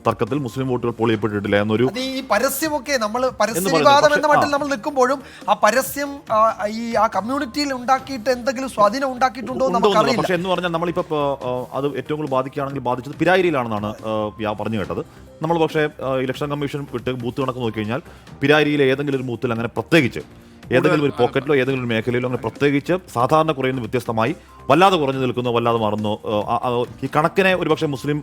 തർക്കത്തിൽ മുസ്ലിം വോട്ടുകൾ പോളിയപ്പെട്ടിട്ടില്ല എന്നൊരു ഈ പരസ്യമൊക്കെ നമ്മൾ പരസ്യവിവാദം എന്ന മട്ടിൽ നമ്മൾ നിൽക്കുമ്പോഴും ആ പരസ്യം ആ കമ്മ്യൂണിറ്റിയിൽ ഉണ്ടാക്കിയിട്ട് എന്തെങ്കിലും സ്വാധീനം ഉണ്ടാക്കിയിട്ടുണ്ടോ നമുക്കറിയില്ല. പക്ഷെ എന്ന് പറഞ്ഞാൽ നമ്മളിപ്പോ അത് ഏറ്റവും കൂടുതൽ ബാധിക്കുകയാണെങ്കിൽ ബാധിച്ചത് പിരായിരിയിലാണെന്നാണ് പറഞ്ഞു കേട്ടത്. നമ്മൾ പക്ഷേ ഇലക്ഷൻ കമ്മീഷൻ വിട്ട് ബൂത്ത് കണക്ക് നോക്കിക്കഴിഞ്ഞാൽ പിരായിരിയിലെ ഏതെങ്കിലും ഒരു ബൂത്തിൽ അങ്ങനെ പ്രത്യേകിച്ച് ഏതെങ്കിലും ഒരു പോക്കറ്റിലോ ഏതെങ്കിലും ഒരു മേഖലയിലോ അങ്ങനെ പ്രത്യേകിച്ച് സാധാരണ കുറയുന്ന വ്യത്യസ്തമായി വല്ലാതെ കുറഞ്ഞു നിൽക്കുന്നു, വല്ലാതെ മാറുന്നു. ഈ കണക്കിനെ ഒരുപക്ഷെ മുസ്ലിം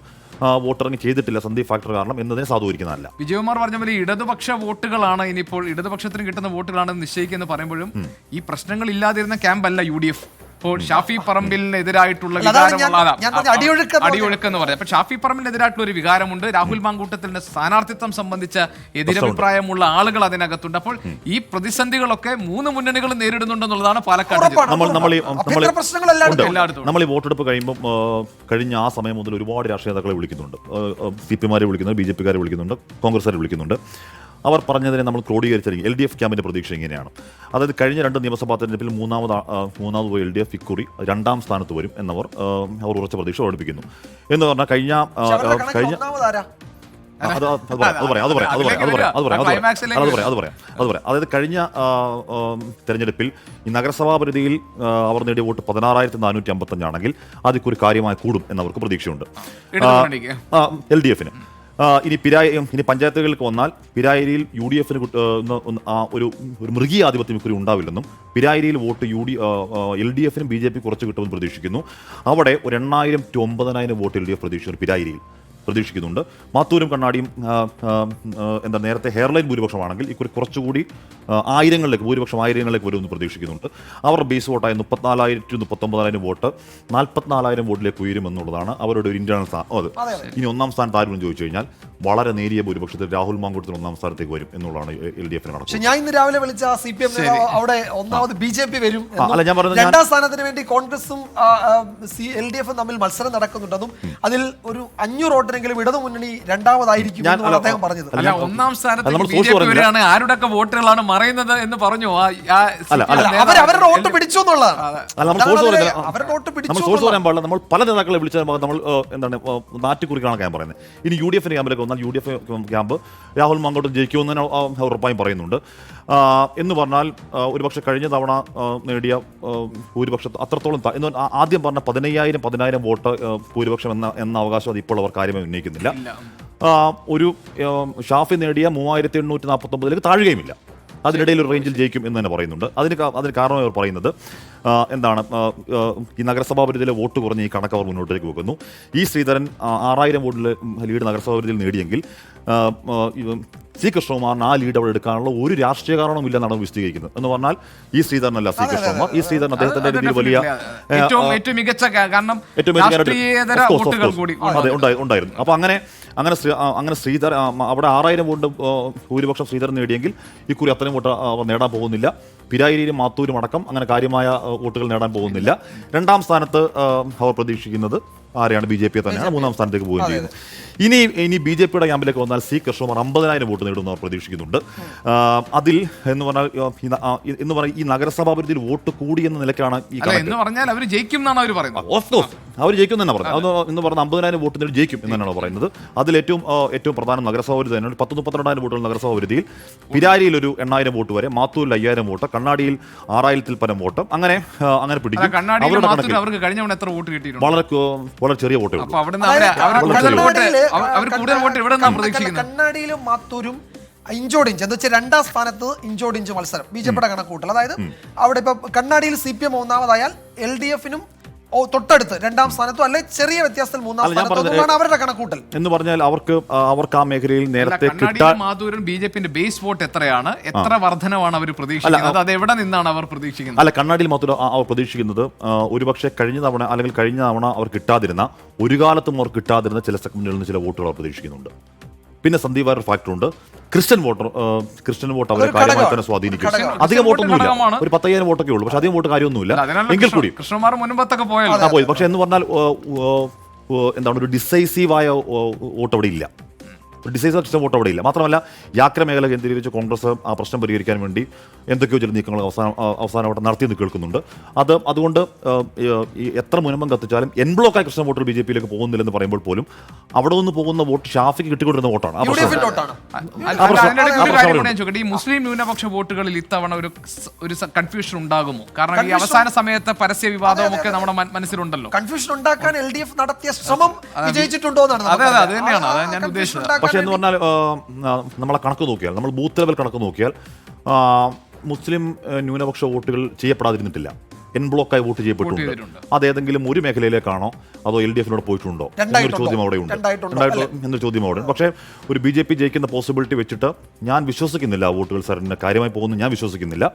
വോട്ടിറങ്ങി ചെയ്തിട്ടില്ല സന്ദീപ് ഫാക്ടർ കാരണം എന്നതിനെ സാധൂകരിക്കുന്നതല്ല. വിജയകുമാർ പറഞ്ഞ പോലെ ഇടതുപക്ഷ വോട്ടുകളാണ് ഇനിയിപ്പോൾ ഇടതുപക്ഷത്തിന് കിട്ടുന്ന വോട്ടുകളാണ് നിശ്ചയിക്കുന്നത് പറയുമ്പോഴും ഈ പ്രശ്നങ്ങൾ ഇല്ലാതിരുന്ന ക്യാമ്പല്ല UDF. ഇപ്പോൾ ഷാഫി പറമ്പിലിനെതിരായിട്ടുള്ള അടിയൊഴുക്ക് എന്ന് പറയാം. അപ്പൊ ഷാഫി പറമ്പിലിനെതിരായിട്ടുള്ള ഒരു വികാരമുണ്ട്. രാഹുൽ മാങ്കൂട്ടത്തിന്റെ സ്ഥാനാർത്ഥിത്വം സംബന്ധിച്ച എതിരഭിപ്രായമുള്ള ആളുകൾ അതിനകത്തുണ്ട്. അപ്പോൾ ഈ പ്രതിസന്ധികളൊക്കെ മൂന്ന് മുന്നണികൾ നേരിടുന്നുണ്ടെന്നുള്ളതാണ് പാലക്കാട്. നമ്മൾ ഈ വോട്ടെടുപ്പ് കഴിയുമ്പോൾ കഴിഞ്ഞ ആ സമയം മുതൽ ഒരുപാട് രാഷ്ട്രീയ നേതാക്കളെ വിളിക്കുന്നുണ്ട്. CPമാരെ വിളിക്കുന്നുണ്ട്, BJPക്കാരെ വിളിക്കുന്നുണ്ട്, കോൺഗ്രസ്സുകാരെ വിളിക്കുന്നുണ്ട്. അവർ പറഞ്ഞതിനെ നമ്മൾ ക്രോഡീകരിച്ചിരിക്കും. LDF ക്യാമ്പിന്റെ പ്രതീക്ഷ ഇങ്ങനെയാണ്. അതായത് കഴിഞ്ഞ 2 നിയമസഭാ തെരഞ്ഞെടുപ്പിൽ മൂന്നാമത് പോയി LDF ഇക്കുറി 2ാം സ്ഥാനത്ത് വരും എന്നവർ ഉറച്ച പ്രതീക്ഷ പ്രകടിപ്പിക്കുന്നു. എന്ന് പറഞ്ഞാൽ കഴിഞ്ഞ അതായത് കഴിഞ്ഞ തെരഞ്ഞെടുപ്പിൽ ഈ നഗരസഭാ പരിധിയിൽ അവർ നേടിയ വോട്ട് 16,455 ആണെങ്കിൽ അതിക്കൊരു കാര്യമായി കൂടും എന്നവർക്ക് പ്രതീക്ഷയുണ്ട് LDFന്. ഇനി പഞ്ചായത്തുകൾക്ക് വന്നാൽ പിരായിരിയിൽ UDFന് ഒരു മൃഗീയ ആധിപത്യം ഇക്കുറി ഉണ്ടാവില്ലെന്നും പിരായിരിയിൽ വോട്ട് LDFനും BJP കുറച്ച് കിട്ടുമെന്ന് പ്രതീക്ഷിക്കുന്നു. അവിടെ ഒരു 8,000 to 9,000 വോട്ട് LDF പ്രതീക്ഷിക്കുന്നുണ്ട്. മാത്തൂരും കണ്ണാടിയും നേരത്തെ ഹെയർലൈൻ ഭൂരിപക്ഷമാണെങ്കിൽ ഇക്കുറി കുറച്ചുകൂടി ഭൂരിപക്ഷം ആയിരങ്ങളിലേക്ക് വരുമെന്ന് പ്രതീക്ഷിക്കുന്നുണ്ട്. അവർ ബേസ് വോട്ടായ 34,000 to 39,000 വോട്ട് 44,000 വോട്ടിലേക്ക് ഉയരുമെന്നുള്ളതാണ് അവരുടെ ഒരു ഇന്റേണൽ അത്. ഇനി 1ാം സ്ഥാനത്ത് ആരും ചോദിച്ചു കഴിഞ്ഞാൽ വളരെ നേരിയ ഭൂരിപക്ഷത്തിൽ രാഹുൽ മാങ്കൂട്ടത്തിൽ 1ാം സ്ഥാനത്തേക്ക് വരും എന്നുള്ളതാണ് LDFന് കണക്ക്. ഞാൻ ഇന്ന് രാവിലെ വിളിച്ച CPM അവിടെ ഒന്നാമത് BJP വരും, 2ാം സ്ഥാനത്തിന് വേണ്ടി കോൺഗ്രസും LDFും തമ്മിൽ മത്സരം നടക്കുന്നുണ്ടെന്നും അതിൽ ഒരു 500 വോട്ടിനെങ്കിലും ഇടതു മുന്നണി രണ്ടാമതായിരിക്കും അദ്ദേഹം പറഞ്ഞത്. അല്ല, 1ാം സ്ഥാനത്ത് BJP വരെയാണ്. ആരുടെയൊക്കെ വോട്ടുകളാണ് മറയുന്നത് എന്ന് പറഞ്ഞു. അവരുടെ വോട്ട് പിടിച്ചു എന്നുള്ളതാണ്. നമ്മൾ പല നേതാക്കളെ വിളിച്ചാൽ നമ്മൾ നാറ്റുകുറിക്കാണ് ഞാൻ പറയുന്നത്. ഇനി UDF ക്യാമ്പിലേക്ക് വന്നാൽ UDF ക്യാമ്പ് രാഹുൽ മാങ്കോട്ടൻ ജയിക്കുമെന്ന് ഉറപ്പായും പറയുന്നുണ്ട്. എന്ന് പറഞ്ഞാൽ ഒരുപക്ഷെ കഴിഞ്ഞ തവണ നേടിയ ഭൂരിപക്ഷം അത്രത്തോളം ആദ്യം പറഞ്ഞ 10,000 വോട്ട് ഭൂരിപക്ഷം എന്ന അവകാശം അത് ഇപ്പോൾ അവർ കാര്യമായി ഉന്നയിക്കുന്നില്ല. ഒരു ഷാഫി നേടിയ 3,849 താഴുകയുമില്ല. അതിനിടയിൽ ഒരു റേഞ്ചിൽ ജയിക്കും എന്ന് തന്നെ പറയുന്നുണ്ട്. അതിന് കാരണമായി അവർ പറയുന്നത് ഈ നഗരസഭാ പരിധിയിലെ വോട്ട് കുറഞ്ഞ് ഈ കണക്ക് അവർ മുന്നോട്ടേക്ക് വെക്കുന്നു. ഈ ശ്രീധരൻ 6,000 വോട്ടിൽ ലീഡ് നഗരസഭാ പരിധിയിൽ നേടിയെങ്കിൽ സി കൃഷ്ണകുമാറിന് ആ ലീഡ് അവിടെ എടുക്കാനുള്ള ഒരു രാഷ്ട്രീയ കാരണവും ഇല്ലെന്നാണ് വിശദീകരിക്കുന്നത്. എന്ന് പറഞ്ഞാൽ ഈ ശ്രീധരനല്ല സി കൃഷ്ണകുമാർ, ഈ ശ്രീധരൻ അദ്ദേഹത്തിന്റെ രീതിയിൽ വലിയ ഏറ്റവും മികച്ച കാരണം രാഷ്ട്രീയേതര വോട്ടുകൾ കൂടി അതെ ഉണ്ടായിരുന്നു. അപ്പൊ അങ്ങനെ ശ്രീധർ അവിടെ 6000 വോട്ട് ഭൂരിപക്ഷം ശ്രീധരൻ നേടിയെങ്കിൽ ഇക്കുറി അത്രയും വോട്ട് അവർ നേടാൻ പോകുന്നില്ല. പിരായിരിയിലും മാത്തൂരും അടക്കം അങ്ങനെ കാര്യമായ വോട്ടുകൾ നേടാൻ പോകുന്നില്ല. രണ്ടാം സ്ഥാനത്ത് അവർ പ്രതീക്ഷിക്കുന്നത് ആരെയാണ്? BJP തന്നെയാണ്. മൂന്നാം സ്ഥാനത്തേക്ക് പോവുകയും ചെയ്യുന്നത്. ഇനി BJPയുടെ ക്യാമ്പിലേക്ക് വന്നാൽ സി കൃഷ്ണകുമാർ 50,000 വോട്ട് നേടുമെന്ന് അവർ പ്രതീക്ഷിക്കുന്നുണ്ട്. അതിൽ എന്ന് പറഞ്ഞാൽ ഈ നഗരസഭാ പരിധിയിൽ വോട്ട് കൂടി എന്ന നിലയ്ക്കാണ് ഈ എന്ന് പറഞ്ഞാൽ അവർ ജയിക്കും എന്നാണ് അവർ പറയുന്നത്. ഓഫ് കോഴ്സ് അവർ ജയിക്കും തന്നെ പറഞ്ഞു. അത് എന്ന് പറഞ്ഞാൽ 50,000 വോട്ട് നേടി ജയിക്കും എന്നാണ് പറയുന്നത്. അതിൽ ഏറ്റവും പ്രധാനം നഗരസഭാ പരിധി തന്നെയാണ്. 10-32,000 വോട്ടുകൾ നഗരസഭാ പരിധിയിൽ, പിരാരിയിൽ ഒരു 8,000 വോട്ട് വരെ, മാത്തൂരിൽ 5,000 വോട്ട്, കണ്ണാടിയിൽ 6,000-ൽ പരം വോട്ട് അങ്ങനെ പിടിക്കും. അവർക്ക് കഴിഞ്ഞ എത്ര വോട്ട് കിട്ടിയിട്ടുണ്ട്? വളരെ ചെറിയ വോട്ടുകൾ. കണ്ണാടിയിലും മാത്തൂരും ഇഞ്ചോടിഞ്ച് എന്ന് വെച്ചാൽ രണ്ടാം സ്ഥാനത്ത് ഇഞ്ചോടിഞ്ച് മത്സരം BJPയുടെ കണക്കൂട്ടൽ. അതായത് അവിടെ ഇപ്പൊ കണ്ണാടിയിൽ CPM ഒന്നാമതായാൽ LDFനും തൊട്ടടുത്ത് രണ്ടാം സ്ഥാനത്തും അല്ലെ ചെറിയ വ്യത്യാസത്തിൽ മൂന്നാം സ്ഥാനത്തുമാണ് അവരുടെ കണക്കൂട്ടൽ. എന്ന് പറഞ്ഞാൽ അവർക്ക് ആ മേഖലയിൽ നേരത്തെ മാധൂരും BJPന്റെ ബേസ് വോട്ട് എത്രയാണ്, എത്ര വർധനമാണ് അവർ പ്രതീക്ഷിക്കുന്നത്, അത് എവിടെ നിന്നാണ് അവർ പ്രതീക്ഷിക്കുന്നത്? അല്ല, കണ്ണാടിയിൽ മാധൂർ അവർ പ്രതീക്ഷിക്കുന്നത് ഒരുപക്ഷെ കഴിഞ്ഞ തവണ അവർ കിട്ടാതിരുന്ന, ഒരു കാലത്തും അവർ കിട്ടാതിരുന്ന ചില സെഗ്മെന്റുകളിൽ നിന്ന് ചില വോട്ടുകൾ അവർ പ്രതീക്ഷിക്കുന്നുണ്ട്. പിന്നെ സന്ദീപ് വാര്യർ ഫാക്ടറുണ്ട്. ക്രിസ്ത്യൻ വോട്ട് അവരെ കാര്യമായി തന്നെ സ്വാധീനിക്കും. അധികം വോട്ടൊന്നുമില്ല, ഒരു 10,000 വോട്ടൊക്കെ ഉള്ളൂ. പക്ഷെ അധികം വോട്ട് കാര്യമൊന്നുമില്ല. എങ്കിൽ കൂടി കൃഷ്ണകുമാർ മുൻപത്തൊക്കെ പോയി. പക്ഷെ എന്ന് പറഞ്ഞാൽ എന്താണ് ഒരു ഡിസൈസീവായ വോട്ട് അവിടെ ഇല്ല. ഡിസൈസീവ് വോട്ട് അവിടെ ഇല്ല. മാത്രമല്ല യാത്ര മേഖല കേന്ദ്രീകരിച്ച് കോൺഗ്രസ് ആ പ്രശ്നം പരിഹരിക്കാൻ വേണ്ടി എന്തൊക്കെയോ ചില നീക്കങ്ങൾ അവസാനമായിട്ട് നടത്തിയെന്ന് കേൾക്കുന്നുണ്ട്. അതുകൊണ്ട് എത്ര മുൻപം കത്തിച്ചാലും എൻ ബ്ലോക്കായി കൃഷ്ണ വോട്ടുകൾ BJPയിലേക്ക് പോകുന്നില്ലെന്ന് പറയുമ്പോൾ പോലും അവിടെ നിന്ന് പോകുന്ന വോട്ട് ഷാഫിക്ക് കിട്ടിക്കൊണ്ടിരുന്ന വോട്ടാണ്. ഈ മുസ്ലിം ന്യൂനപക്ഷ വോട്ടുകളിൽ ഇത്തവണ ഒരു കൺഫ്യൂഷൻ ഉണ്ടാകുമോ? കാരണം ഈ അവസാന സമയത്ത് പരസ്യ വിവാദവും ഒക്കെ നമ്മുടെ മനസ്സിലുണ്ടല്ലോ. കൺഫ്യൂഷൻ ഉണ്ടാക്കാൻ LDF നടത്തിയ ശ്രമം വിജയിച്ചിട്ടുണ്ടോ എന്നാണ്. അതെ, അത് തന്നെയാണ് ഞാൻ ഉദ്ദേശിച്ചത്. പക്ഷെ എന്ന് പറഞ്ഞാൽ നമ്മളെ കണക്ക് നോക്കിയാൽ, നമ്മൾ ബൂത്ത് ലെവൽ കണക്ക് നോക്കിയാൽ മുസ്ലിം ന്യൂനപക്ഷ വോട്ടുകൾ ചെയ്യപ്പെടാതിരുന്നിട്ടില്ല. എൻ ബ്ലോക്കായി വോട്ട് ചെയ്യപ്പെട്ടിട്ടുണ്ട്. അതേതെങ്കിലും ഒരു മേഖലയിലേക്കാണോ അതോ LDFനോട് പോയിട്ടുണ്ടോ എന്നൊരു ചോദ്യം അവിടെ ഉണ്ട്. എന്നൊരു ചോദ്യം അവിടെ ഉണ്ട്. പക്ഷേ ഒരു BJP ജയിക്കുന്ന പോസിബിലിറ്റി വെച്ചിട്ട് ഞാൻ വിശ്വസിക്കുന്നില്ല. വോട്ടുകൾ സാറിന് കാര്യമായി പോകുന്നു ഞാൻ വിശ്വസിക്കുന്നില്ല.